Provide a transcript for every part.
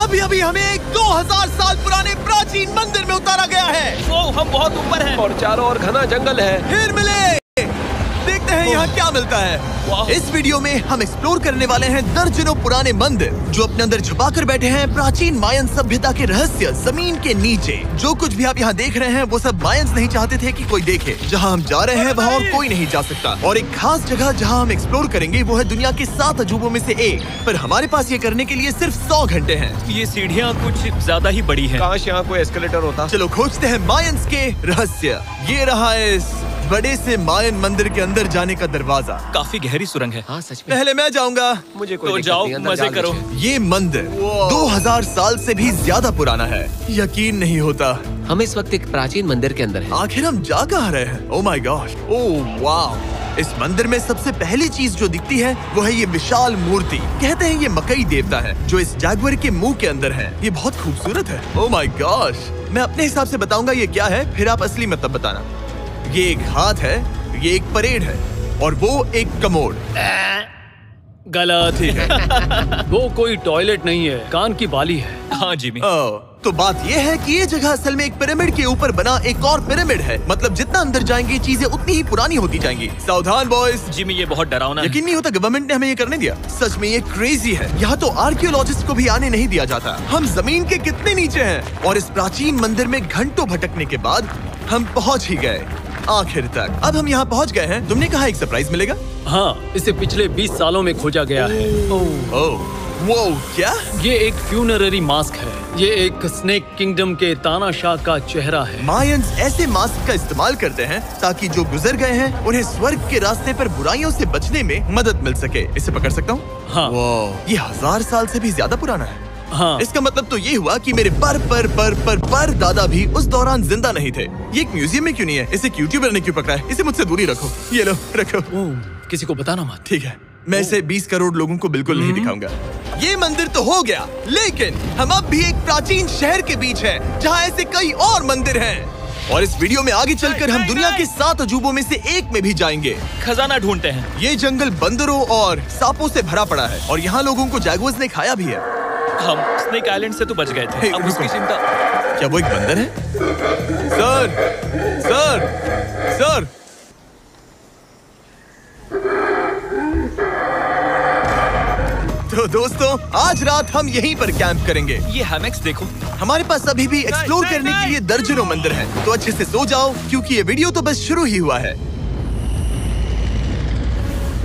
अभी अभी हमें एक 2000 साल पुराने प्राचीन मंदिर में उतारा गया है। वो हम बहुत ऊपर हैं और चारों ओर घना जंगल है। फिर मिले, देखते हैं यहाँ क्या मिलता है। इस वीडियो में हम एक्सप्लोर करने वाले हैं दर्जनों पुराने मंदिर जो अपने अंदर छुपा कर बैठे हैं प्राचीन मायन सभ्यता के रहस्य जमीन के नीचे। जो कुछ भी आप यहाँ देख रहे हैं वो सब मायंस नहीं चाहते थे कि कोई देखे। जहाँ हम जा रहे हैं वहाँ और कोई नहीं जा सकता। और एक खास जगह जहाँ हम एक्सप्लोर करेंगे वो है दुनिया के 7 अजूबों में से एक। पर हमारे पास ये करने के लिए सिर्फ 100 घंटे हैं। ये सीढ़ियाँ कुछ ज्यादा ही बड़ी हैं। काश यहाँ कोई एस्केलेटर होता। चलो खोजते हैं मायंस के रहस्य। ये रहा इस बड़े से मायन मंदिर के अंदर जाने का दरवाजा। काफी गहरी सुरंग है। हाँ सच में। पहले मैं जाऊंगा। मुझे कोई तो दिक्कत जाओ, नहीं, अंदर मजे जा करो। लीजिए। ये मंदिर 2000 साल से भी ज्यादा पुराना है। यकीन नहीं होता। हम इस वक्त एक प्राचीन मंदिर के अंदर हैं। आखिर हम जा कहाँ रहे हैं? ओह माय गॉड, ओह वाव। इस मंदिर में सबसे पहली चीज जो दिखती है वो है ये विशाल मूर्ति। कहते हैं ये मकई देवता है जो इस जैगुआर के मुंह के अंदर है। ये बहुत खूबसूरत है। ओह माय गॉश, मैं अपने हिसाब से बताऊंगा ये क्या है, फिर आप असली मतलब बताना। ये एक हाथ है, ये एक परेड है और वो एक कमोड। गलत है। वो कोई टॉयलेट नहीं है, कान की बाली है। हाँ जिमी। तो बात ये है कि ये जगह असल में एक पिरामिड के ऊपर बना एक और पिरामिड है। मतलब जितना अंदर जाएंगे चीजें उतनी ही पुरानी होती जाएंगी। सावधान बॉयज। जिमी ये बहुत डरावना है। यकीन नहीं होता गवर्नमेंट ने हमें ये करने दिया। सच में ये क्रेजी है। यहाँ तो आर्कियोलॉजिस्ट को भी आने नहीं दिया जाता। हम जमीन के कितने नीचे हैं। और इस प्राचीन मंदिर में घंटों भटकने के बाद हम पहुँच ही गए आखिर तक। अब हम यहाँ पहुँच गए हैं। तुमने कहा एक सरप्राइज मिलेगा। हाँ, इसे पिछले 20 सालों में खोजा गया है। ओह वो क्या? ये एक फ्यूनररी मास्क है। ये एक स्नेक किंगडम के तानाशाह का चेहरा है। मायंस ऐसे मास्क का इस्तेमाल करते हैं ताकि जो गुजर गए हैं उन्हें स्वर्ग के रास्ते पर बुराइयों से बचने में मदद मिल सके। इसे पकड़ सकता हूँ? हाँ। ये 1000 साल से भी ज्यादा पुराना है। हाँ। इसका मतलब तो ये हुआ कि मेरे पर दादा भी उस दौरान जिंदा नहीं थे। ये एक म्यूजियम में क्यों नहीं है? इसे यूट्यूबर ने क्यों पकड़ा है? इसे मुझसे दूरी रखो। ये लो रखो। किसी को बताना मत। ठीक है, मैं इसे 20 करोड़ लोगों को बिल्कुल नहीं दिखाऊंगा। ये मंदिर तो हो गया, लेकिन हम अब भी एक प्राचीन शहर के बीच हैं, जहाँ ऐसे कई और मंदिर हैं। और इस वीडियो में आगे चलकर हम दुनिया के 7 अजूबों में से एक में भी जाएंगे। खजाना ढूंढते हैं। ये जंगल बंदरों और सांपों से भरा पड़ा है और यहाँ लोगों को जैगुआर्स ने खाया भी है। हम स्नेक आइलैंड से तो बच गए थे। अब उसकी चिंता। क्या वो एक बंदर है? Sir, sir, sir. तो दोस्तों आज रात हम यहीं पर कैंप करेंगे। ये हैमेक्स देखो। हमारे पास अभी भी एक्सप्लोर करने के लिए दर्जनों मंदिर हैं। तो अच्छे से सो जाओ क्योंकि ये वीडियो तो बस शुरू ही हुआ है।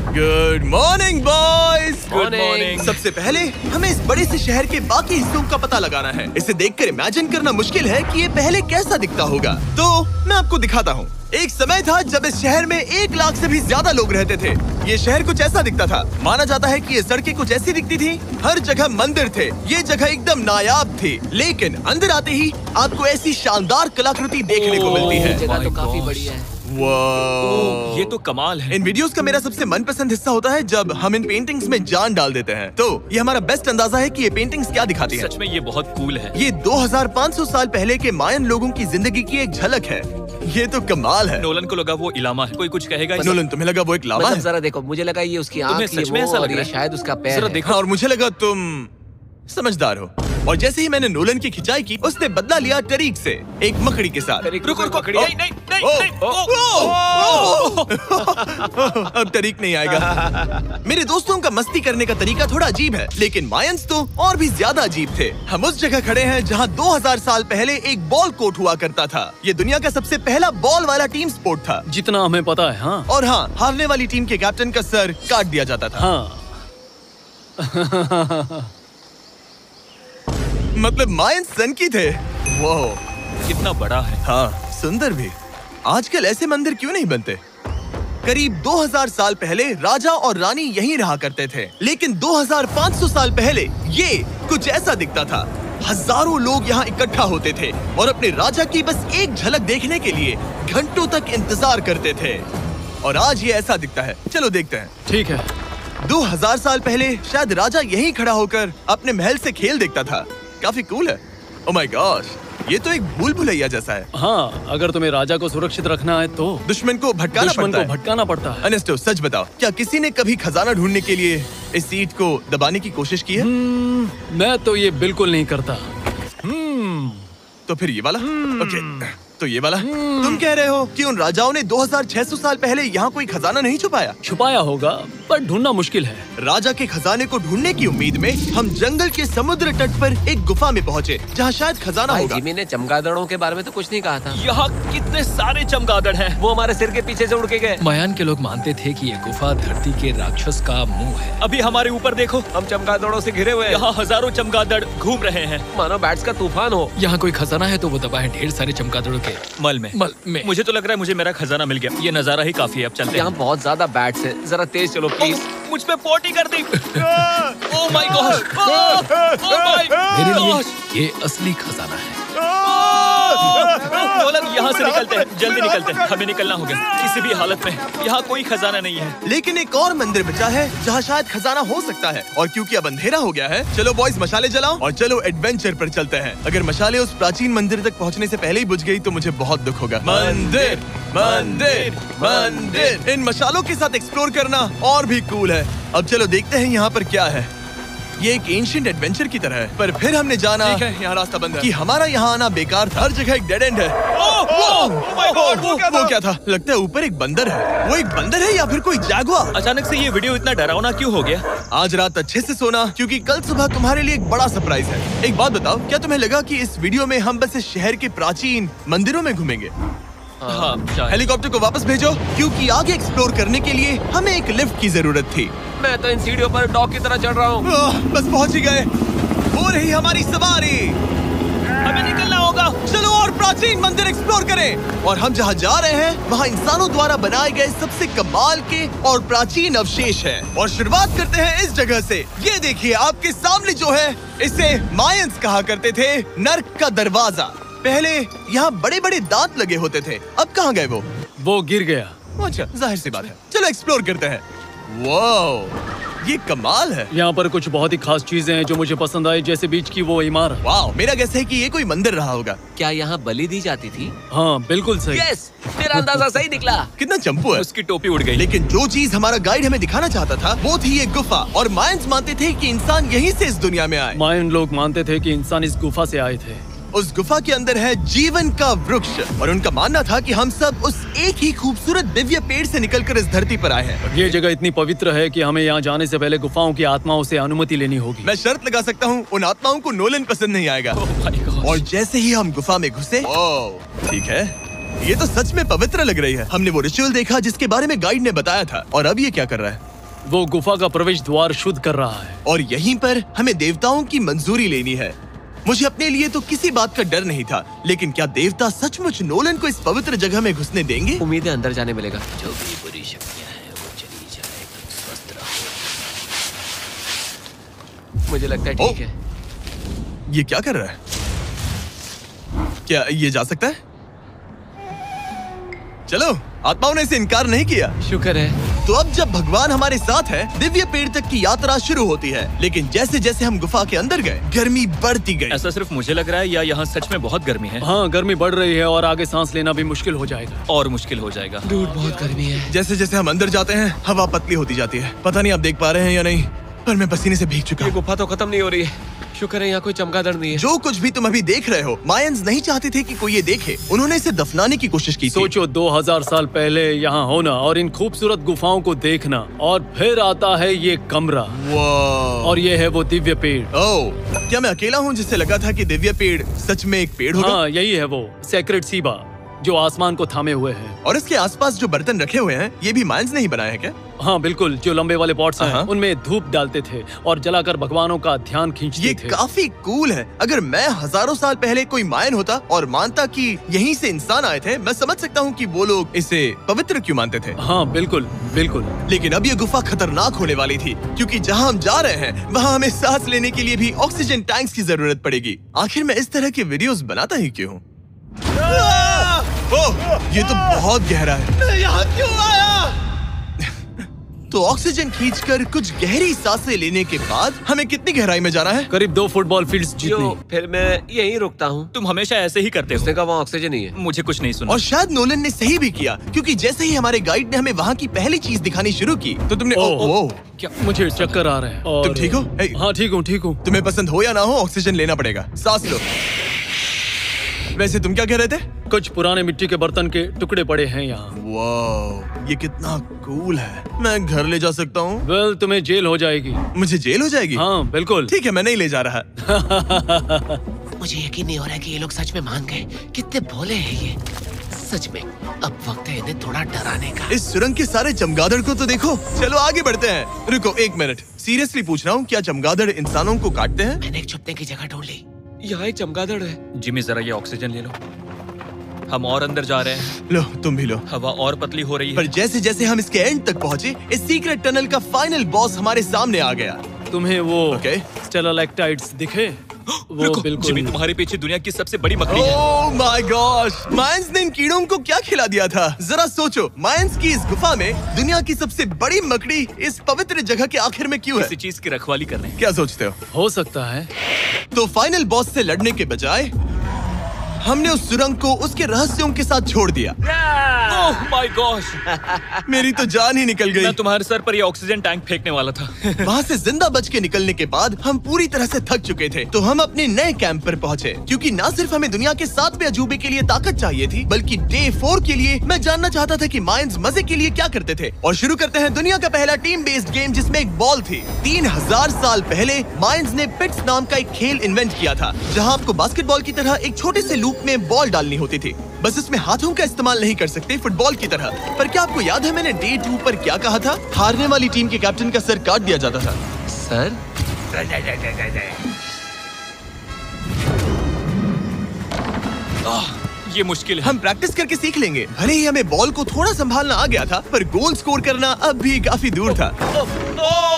Good morning boys. Good morning. सबसे पहले हमें इस बड़े से शहर के बाकी हिस्सों का पता लगाना है। इसे देखकर इमेजिन करना मुश्किल है कि ये पहले कैसा दिखता होगा। तो मैं आपको दिखाता हूँ। एक समय था जब इस शहर में 1 लाख से भी ज्यादा लोग रहते थे। ये शहर कुछ ऐसा दिखता था। माना जाता है कि ये सड़कें कुछ ऐसी दिखती थी। हर जगह मंदिर थे। ये जगह एकदम नायाब थी। लेकिन अंदर आते ही आपको ऐसी शानदार कलाकृति देखने को मिलती है। जगह तो काफी बड़ी है। वाह, ये तो कमाल है। इन वीडियोस का मेरा सबसे मनपसंद हिस्सा होता है जब हम इन पेंटिंग्स में जान डाल देते हैं। तो ये हमारा बेस्ट अंदाजा है कि ये पेंटिंग्स क्या दिखाती हैं। सच में ये बहुत कूल है। ये 2500 साल पहले के मायन लोगों की जिंदगी की एक झलक है। ये तो कमाल है। नोलन को लगा वो इलामा है। कोई कुछ कहेगा? नोलन तुम्हें लगा वो एक लावा मतलब है? जरा देखो, मुझे लगा ये उसकी आँख, तुम्हें ये सच में वो, ऐसा और लग रहा ये है? शायद उसका पैर जरा है। देखो। और मुझे लगा तुम समझदार हो। और जैसे ही मैंने नोलन की खिंचाई की, उसने बदला लिया टरीक से एक मकड़ी के साथ। रुको रुको। नहीं नहीं नहीं ओ, नहीं। अब टरीक नहीं आएगा। मेरे दोस्तों का मस्ती करने का तरीका थोड़ा अजीब है, लेकिन मायंस तो और भी ज्यादा अजीब थे। हम उस जगह खड़े हैं जहां 2000 साल पहले एक बॉल कोर्ट हुआ करता था। ये दुनिया का सबसे पहला बॉल वाला टीम स्पोर्ट था। जितना हमें पता है। हाँ। और हाँ, हारने वाली टीम के कैप्टन का सर काट दिया जाता था। हाँ। मतलब मायंस सन की थे। वो कितना बड़ा है। हाँ, सुंदर भी। आजकल ऐसे मंदिर क्यों नहीं बनते? करीब 2000 साल पहले राजा और रानी यहीं रहा करते थे, लेकिन 2500 साल पहले ये कुछ ऐसा दिखता था। हजारों लोग यहाँ इकट्ठा होते थे और अपने राजा की बस एक झलक देखने के लिए घंटों तक इंतजार करते थे। और आज ये ऐसा दिखता है। चलो देखते हैं। ठीक है। 2000 साल पहले शायद राजा यहीं खड़ा होकर अपने महल से खेल देखता था। काफी कूल है। ओह माय गॉड, ये तो एक भूल भुलैया जैसा है। हाँ, अगर तुम्हें राजा को सुरक्षित रखना है तो दुश्मन को भटकाना पड़ता है। पड़ता है। सच बताओ, क्या किसी ने कभी खजाना ढूंढने के लिए इस सीट को दबाने की कोशिश की है? मैं तो ये बिल्कुल नहीं करता। तो फिर ये वाला? ओके, तो ये वाला? तुम कह रहे हो कि उन राजाओं ने 2600 साल पहले यहाँ कोई खजाना नहीं छुपाया होगा, पर ढूंढना मुश्किल है। राजा के खजाने को ढूंढने की उम्मीद में हम जंगल के समुद्र तट पर एक गुफा में पहुँचे, जहाँ शायद खजाना भाई होगा। जिमी ने चमगादड़ों के बारे में तो कुछ नहीं कहा था। यहाँ कितने सारे चमगादड़ हैं। वो हमारे सिर के पीछे से उड़ के गए। मायान के लोग मानते थे कि ये गुफा धरती के राक्षस का मुंह है। अभी हमारे ऊपर देखो, हम चमगादड़ों से घिरे हुए हैं। यहाँ हजारों चमगादड़ घूम रहे हैं। मानो बैट्स का तूफान हो। यहाँ कोई खजाना है तो वो दबा है ढेर सारे चमगादड़ों के मल में। मुझे तो लग रहा है मुझे मेरा खजाना मिल गया। ये नजारा ही काफी है, अब चलते हैं। यहाँ बहुत ज्यादा बैट्स हैं। जरा तेज चलो प्लीज। मुझ पे पोटी कर दी। ओह माय गॉड, मेरे लिए ये असली खजाना है। नोलन, यहाँ से निकलते हैं, जल्दी निकलते हैं, हमें निकलना होगा किसी भी हालत में। यहाँ कोई खजाना नहीं है। लेकिन एक और मंदिर बचा है जहाँ शायद खजाना हो सकता है, और क्योंकि अब अंधेरा हो गया है, चलो बॉयज मशाले जलाओ और चलो एडवेंचर पर चलते हैं। अगर मशाले उस प्राचीन मंदिर तक पहुँचने से पहले ही बुझ गई तो मुझे बहुत दुख होगा। मंदिर, मंदिर, मंदिर। इन मशालों के साथ एक्सप्लोर करना और भी कूल है। अब चलो देखते हैं यहाँ पर क्या है। ये एक एंशिएंट एडवेंचर की तरह है, पर फिर हमने जाना यहाँ रास्ता बंद है कि हमारा यहाँ आना बेकार था। हर जगह एक डेड एंड है। वो क्या था? लगता है ऊपर एक बंदर है। वो एक बंदर है या फिर कोई जैगुआर? अचानक से ये वीडियो इतना डरावना क्यों हो गया? आज रात अच्छे से सोना, क्योंकि कल सुबह तुम्हारे लिए एक बड़ा सरप्राइज है। एक बात बताओ, क्या तुम्हें लगा कि इस वीडियो में हम बस इस शहर के प्राचीन मंदिरों में घूमेंगे? हाँ, शायद। हेलीकॉप्टर को वापस भेजो, क्योंकि आगे एक्सप्लोर करने के लिए हमें एक लिफ्ट की जरूरत थी। मैं तो इन सीढ़ियों पर डॉग की तरह चढ़ रहा हूँ। बस पहुंच ही गए। हो रही हमारी सवारी। हमें निकलना होगा। चलो और प्राचीन मंदिर एक्सप्लोर करें। और हम जहाँ जा रहे हैं वहाँ इंसानों द्वारा बनाए गए सबसे कमाल के और प्राचीन अवशेष हैं। और शुरुआत करते हैं इस जगह से। ये देखिए आपके सामने जो है, इसे मायंस कहा करते थे नर्क का दरवाजा। पहले यहाँ बड़े बड़े दांत लगे होते थे, अब कहाँ गए वो गिर गया। अच्छा, जाहिर सी बात है। चलो एक्सप्लोर करते हैं। वाओ, ये कमाल है। यहाँ पर कुछ बहुत ही खास चीजें हैं जो मुझे पसंद आई, जैसे बीच की वो इमारत। वाओ, मेरा गैस है कि ये कोई मंदिर रहा होगा। क्या यहाँ बलि दी जाती थी? हाँ, बिल्कुल सही। यस, तेरा अंदाजा सही निकला। कितना चंपू है। उसकी टोपी उड़ गई। लेकिन जो चीज हमारा गाइड हमें दिखाना चाहता था वो थी ये गुफा। और मायंस मानते थे कि इंसान यहीं से इस दुनिया में आए। मायन लोग मानते थे कि इंसान इस गुफा से आए थे। उस गुफा के अंदर है जीवन का वृक्ष, और उनका मानना था कि हम सब उस एक ही खूबसूरत दिव्य पेड़ से निकलकर इस धरती पर आए हैं। ये जगह इतनी पवित्र है कि हमें यहाँ जाने से पहले गुफाओं की आत्माओं से अनुमति लेनी होगी। मैं शर्त लगा सकता हूँ उन आत्माओं को नोलन पसंद नहीं आएगा। और जैसे ही हम गुफा में घुसे, ठीक है, ये तो सच में पवित्र लग रही है। हमने वो रिचुअल देखा जिसके बारे में गाइड ने बताया था। और अब ये क्या कर रहा है? वो गुफा का प्रवेश द्वार शुद्ध कर रहा है। और यहीं पर हमें देवताओं की मंजूरी लेनी है। मुझे अपने लिए तो किसी बात का डर नहीं था, लेकिन क्या देवता सचमुच नोलन को इस पवित्र जगह में घुसने देंगे? उम्मीद है अंदर जाने मिलेगा। जो भी बुरी शक्तियाँ हैं वो चली जाए, तुम स्वस्थ रहो। मुझे लगता है ठीक है। ये क्या कर रहा है? क्या ये जा सकता है? चलो, आत्माओं ने इसे इनकार नहीं किया। शुक्र है। तो अब जब भगवान हमारे साथ है, दिव्य पेड़ तक की यात्रा शुरू होती है। लेकिन जैसे जैसे हम गुफा के अंदर गए, गर्मी बढ़ती गई। ऐसा सिर्फ मुझे लग रहा है या यहाँ सच में बहुत गर्मी है? हाँ, गर्मी बढ़ रही है और आगे सांस लेना भी मुश्किल हो जाएगा। और मुश्किल हो जाएगा। दूर बहुत गर्मी है। जैसे जैसे हम अंदर जाते हैं, हवा पतली होती जाती है। पता नहीं आप देख पा रहे हैं या नहीं, पर मैं पसीने से भीग चुका ये हूँ। गुफा तो खत्म नहीं हो रही है। शुक्र है यहाँ कोई चमगादड़ नहीं है। जो कुछ भी तुम अभी देख रहे हो, मायंस नहीं चाहते थे कि कोई ये देखे। उन्होंने इसे दफनाने की कोशिश की थी। सोचो 2000 साल पहले यहाँ होना और इन खूबसूरत गुफाओं को देखना, और फिर आता है ये कमरा, वाह। और ये है वो दिव्य पेड़। ओह, क्या मैं अकेला हूँ जिससे लगा था कि दिव्य पेड़ सच में एक पेड़ होगा? हाँ, यही है वो सेक्रेड सीबा जो आसमान को थामे हुए है। और इसके आसपास जो बर्तन रखे हुए हैं, ये भी मायंस ने ही बनाए हैं क्या? हाँ बिल्कुल, जो लंबे वाले पॉट्स हैं, हाँ। उनमें धूप डालते थे और जलाकर भगवानों का ध्यान खींचते ये थे। काफी कूल है। अगर मैं हजारों साल पहले कोई मायन होता और मानता कि यहीं से इंसान आए थे, मैं समझ सकता हूँ कि वो लोग इसे पवित्र क्यों मानते थे। हाँ बिल्कुल बिल्कुल। लेकिन अब ये गुफा खतरनाक होने वाली थी, क्योंकि जहाँ हम जा रहे हैं वहाँ हमें सांस लेने के लिए भी ऑक्सीजन टैंक्स की जरूरत पड़ेगी। आखिर मैं इस तरह के वीडियोस बनाता ही क्यों हूँ? ओह, ये तो बहुत गहरा है। मैं यहाँ क्यों आया? तो ऑक्सीजन खींचकर कुछ गहरी सांसें लेने के बाद हमें कितनी गहराई में जाना है? करीब 2 फुटबॉल फील्ड्स जो जितनी। फिर मैं यहीं रुकता हूँ। तुम हमेशा ऐसे ही करते उसने हो। कहा वहाँ ऑक्सीजन ही है। मुझे कुछ नहीं सुना। और शायद नोलन ने सही भी किया, क्योंकि जैसे ही हमारे गाइड ने हमें वहाँ की पहली चीज दिखानी शुरू की तो तुमने ओह। क्या मुझे चक्कर आ रहे हैं। और तुम ठीक हो? हे। हाँ ठीक हूँ। तुम्हें पसंद हो या ना हो, ऑक्सीजन लेना पड़ेगा। सांस लो। वैसे तुम क्या कह रहे थे? कुछ पुराने मिट्टी के बर्तन के टुकड़े पड़े हैं यहाँ। वाह, ये कितना कूल है। मैं घर ले जा सकता हूँ? वेल, तुम्हें जेल हो जाएगी। मुझे जेल हो जाएगी? हाँ बिल्कुल। ठीक है, मैं नहीं ले जा रहा। मुझे यकीन नहीं हो रहा है कि ये लोग सच में मान गए। कितने भोले हैं ये। सच में अब वक्त है इन्हें थोड़ा डराने का। इस सुरंग के सारे चमगादड़ को तो देखो। चलो आगे बढ़ते हैं। रुको 1 मिनट, सीरियसली पूछ रहा हूँ, क्या चमगादड़ इंसानों को काटते हैं? मैंने एक छुपने की जगह ढूंढ ली। यहाँ एक चमगादड़ है। जिमी जरा ये ऑक्सीजन ले लो। हम और अंदर जा रहे हैं। लो, तुम भी लो। हवा और पतली हो रही पर है। जैसे जैसे हम इसके एंड तक पहुँचे, इस सीक्रेट टनल का फाइनल बॉस हमारे सामने आ गया। तुम्हें वो ओके। स्टेलाक्टाइट्स दिखे? वो रुको, बिल्कुल। जिमी तुम्हारे पीछे दुनिया की सबसे बड़ी मकड़ी है। ओह माय गॉश, मायंस ने इन कीड़ों को क्या खिला दिया था? जरा सोचो, मायंस की इस गुफा में दुनिया की सबसे बड़ी मकड़ी इस पवित्र जगह के आखिर में क्यों है? किसी चीज की रखवाली कर रहे हैं। क्या सोचते हो सकता है। तो फाइनल बॉस से लड़ने के बजाय हमने उस सुरंग को उसके रहस्यों के साथ छोड़ दिया। ओह माय गॉश, मेरी तो जान ही निकल गई। मैं तुम्हारे सर पर ये ऑक्सीजन टैंक फेंकने वाला था। वहाँ से जिंदा बच के निकलने के बाद हम पूरी तरह से थक चुके थे, तो हम अपने नए कैंप पर पहुँचे। क्योंकि न सिर्फ हमें दुनिया के 7वें अजूबे के लिए ताकत चाहिए थी, बल्कि डे 4 के लिए मैं जानना चाहता था कि मायंस मजे के लिए क्या करते थे। और शुरू करते हैं दुनिया का पहला टीम बेस्ड गेम, जिसमें एक बॉल थी। 3000 साल पहले मायंस ने पिट्स नाम का एक खेल इन्वेंट किया था, जहाँ आपको बास्केटबॉल की तरह एक छोटे से लूप में बॉल डालनी होती थी। बस इसमें हाथों का इस्तेमाल नहीं कर सकते फुटबॉल की तरह। पर क्या आपको याद है मैंने डे 2 पर क्या कहा था? हारने वाली टीम के कैप्टन का सर काट दिया जाता था। सर ये मुश्किल है। हम प्रैक्टिस करके सीख लेंगे। भले ही हमें बॉल को थोड़ा संभालना आ गया था, पर गोल स्कोर करना अब भी काफी दूर था।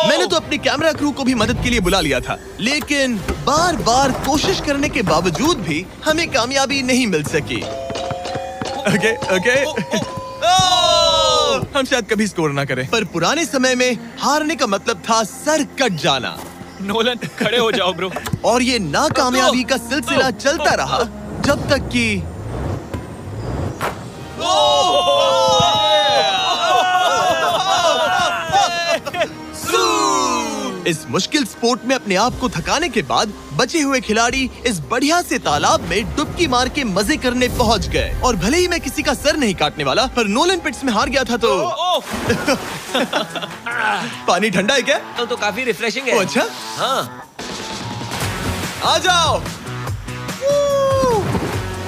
मैंने तो अपनी कैमरा क्रू को भी मदद के लिए बुला लिया था, लेकिन बार बार कोशिश करने के बावजूद भी हमें कामयाबी नहीं मिल सकी। ओके। हम शायद कभी स्कोर ना करें, पर पुराने समय में हारने का मतलब था सर कट जाना। नोलन खड़े हो जाओ ब्रो। और ये नाकामयाबी का सिलसिला चलता रहा जब तक कि इस मुश्किल स्पोर्ट में अपने आप को थकाने के बाद बचे हुए खिलाड़ी इस बढ़िया से तालाब में डुबकी मार के मजे करने पहुंच गए। और भले ही मैं किसी का सर नहीं काटने वाला, पर नोलन पिट्स में हार गया था तो पानी ठंडा है क्या? तो काफी रिफ्रेशिंग है। ओ, अच्छा। हाँ। आ जाओ।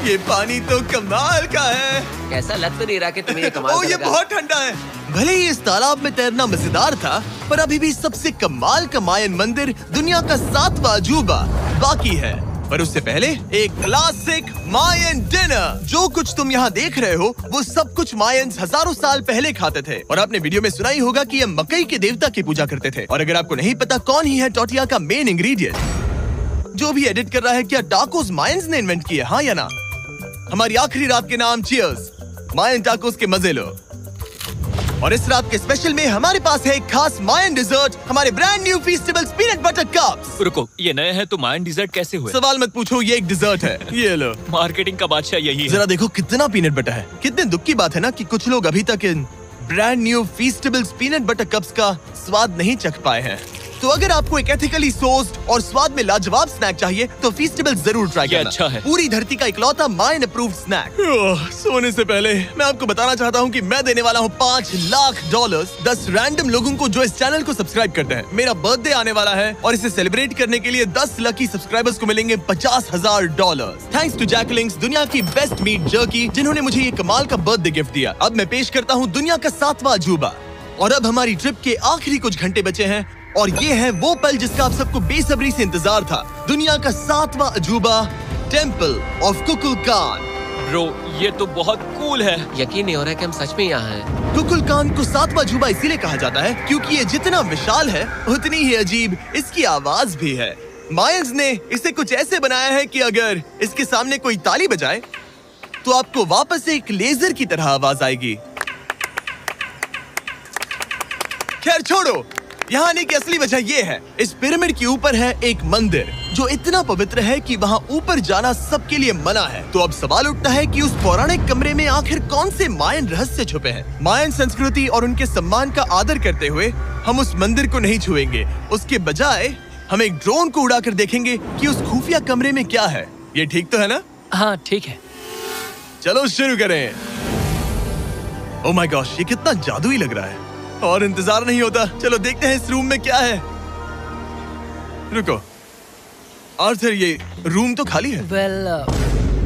ये पानी तो कमाल का है। कैसा लग तो नहीं रहा कि तुम्हें ये कमाल ओ, ये करेगा। बहुत ठंडा है। भले ही इस तालाब में तैरना मजेदार था, पर अभी भी सबसे कमाल का मायन मंदिर, दुनिया का 7वां अजूबा बाकी है। पर उससे पहले एक क्लासिक मायन डिनर। जो कुछ तुम यहाँ देख रहे हो, वो सब कुछ मायंस हजारों साल पहले खाते थे। और आपने वीडियो में सुना ही होगा कि ये मकई के देवता की पूजा करते थे। और अगर आपको नहीं पता कौन ही है टोटिया का मेन इंग्रेडिएंट, जो भी एडिट कर रहा है, क्या टाकोस मायंस ने इन्वेंट किए? हाँ या ना? हमारी आखिरी रात के नाम चीयर्स, मायन टाकोस के मजे लो। और इस रात के स्पेशल में हमारे पास है एक खास मायन डिजर्ट, हमारे brand new Feastables peanut butter cups. रुको, ये नए हैं तो मायन डिजर्ट कैसे हुए? सवाल मत पूछो, ये एक डिजर्ट है। ये लो। मार्केटिंग का बादशाह यही है। जरा देखो कितना पीनट बटर है। कितने दुख की बात है ना कि कुछ लोग अभी तक इन brand new Feastables peanut butter cups का स्वाद नहीं चख पाए हैं। तो अगर आपको एक एथिकली सोर्स्ड और स्वाद में लाजवाब स्नैक चाहिए, तो फीस्टेबल्स जरूर ट्राई ये करना। अच्छा है। पूरी धरती का इकलौता मायन अप्रूव्ड स्नैक। सोने से पहले मैं आपको बताना चाहता हूँ कि मैं देने वाला हूँ $5 लाख 10 रैंडम लोगों को जो इस चैनल को सब्सक्राइब करते हैं। मेरा बर्थडे आने वाला है और इसे सेलिब्रेट करने के लिए 10 लकी सब्सक्राइबर्स को मिलेंगे $50,000। थैंक्स टू जैकलिंग्स, दुनिया की बेस्ट मीट जर्की, जिन्होंने मुझे ये कमाल का बर्थडे गिफ्ट दिया। अब मैं पेश करता हूँ दुनिया का 7वां अजूबा। और अब हमारी ट्रिप के आखिरी कुछ घंटे बचे हैं, और ये है वो पल जिसका आप सबको बेसब्री से इंतजार था। दुनिया का 7वां अजूबा, टेम्पल ऑफ कुकुलकान। ब्रो, ये तो बहुत कूल है। यकीन नहीं हो रहा है कि हम सच में यहाँ हैं। कुकुलकान को 7वां अजूबा इसीलिए कहा जाता है क्योंकि ये जितना विशाल है, उतनी ही अजीब इसकी आवाज भी है। मायंस ने इसे कुछ ऐसे बनाया है कि अगर इसके सामने कोई ताली बजाए, तो आपको वापस एक लेजर की तरह आवाज आएगी। खैर छोड़ो, यहाँ आने की असली वजह ये है, इस पिरामिड के ऊपर है एक मंदिर जो इतना पवित्र है कि वहाँ ऊपर जाना सबके लिए मना है। तो अब सवाल उठता है कि उस पौराणिक कमरे में आखिर कौन से मायन रहस्य छुपे हैं। मायन संस्कृति और उनके सम्मान का आदर करते हुए हम उस मंदिर को नहीं छुएंगे, उसके बजाय हम एक ड्रोन को उड़ाकर देखेंगे कि उस खुफिया कमरे में क्या है। ये ठीक तो है ना? हाँ ठीक है। चलो शुरू करें। ओह माय गॉश, ये कितना जादुई लग रहा है और इंतजार नहीं होता। चलो देखते हैं इस रूम में क्या है। रुको आर्थर, ये रूम तो खाली है। वेल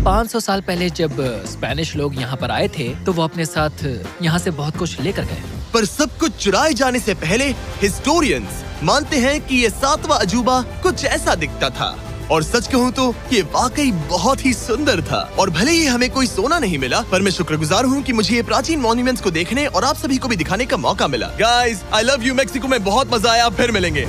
500 साल पहले जब स्पेनिश लोग यहाँ पर आए थे तो वो अपने साथ यहाँ से बहुत कुछ लेकर गए। पर सब कुछ चुराए जाने से पहले हिस्टोरियंस मानते हैं कि ये 7वां अजूबा कुछ ऐसा दिखता था। और सच कहूँ तो ये वाकई बहुत ही सुंदर था। और भले ही हमें कोई सोना नहीं मिला, पर मैं शुक्रगुजार हूँ कि मुझे ये प्राचीन मॉन्यूमेंट्स को देखने और आप सभी को भी दिखाने का मौका मिला। Guys, I love you. Mexico में बहुत मजा आया, फिर मिलेंगे।